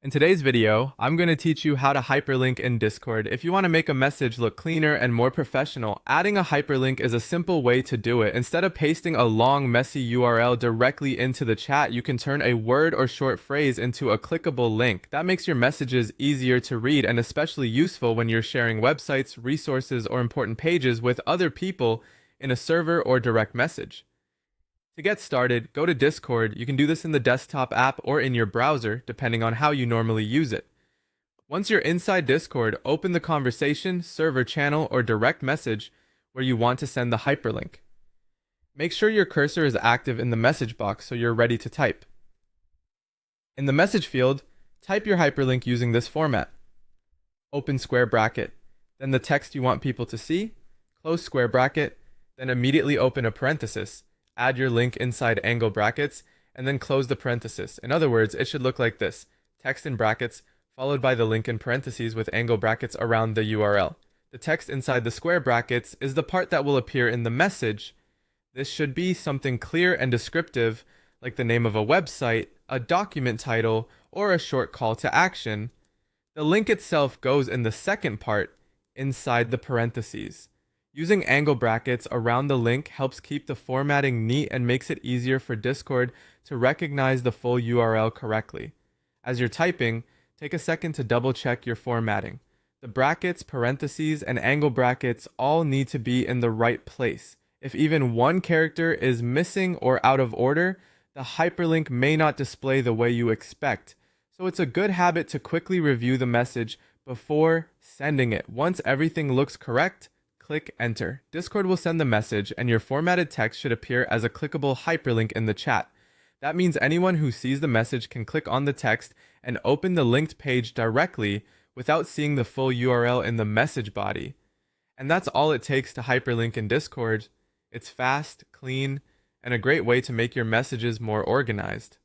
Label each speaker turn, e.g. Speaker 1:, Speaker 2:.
Speaker 1: In today's video, I'm going to teach you how to hyperlink in Discord. If you want to make a message look cleaner and more professional, adding a hyperlink is a simple way to do it. Instead of pasting a long, messy URL directly into the chat, you can turn a word or short phrase into a clickable link. That makes your messages easier to read and especially useful when you're sharing websites, resources, or important pages with other people in a server or direct message. To get started, go to Discord. You can do this in the desktop app or in your browser, depending on how you normally use it. Once you're inside Discord, open the conversation, server channel, or direct message where you want to send the hyperlink. Make sure your cursor is active in the message box so you're ready to type. In the message field, type your hyperlink using this format. Open square bracket, then the text you want people to see, close square bracket, then immediately open a parenthesis. Add your link inside angle brackets, and then close the parenthesis. In other words, it should look like this: text in brackets, followed by the link in parentheses with angle brackets around the URL. The text inside the square brackets is the part that will appear in the message. This should be something clear and descriptive, like the name of a website, a document title, or a short call to action. The link itself goes in the second part, inside the parentheses. Using angle brackets around the link helps keep the formatting neat and makes it easier for Discord to recognize the full URL correctly. As you're typing, take a second to double check your formatting. The brackets, parentheses, and angle brackets all need to be in the right place. If even one character is missing or out of order, the hyperlink may not display the way you expect. So it's a good habit to quickly review the message before sending it. Once everything looks correct, click enter. Discord will send the message, and your formatted text should appear as a clickable hyperlink in the chat. That means anyone who sees the message can click on the text and open the linked page directly without seeing the full URL in the message body. And that's all it takes to hyperlink in Discord. It's fast, clean, and a great way to make your messages more organized.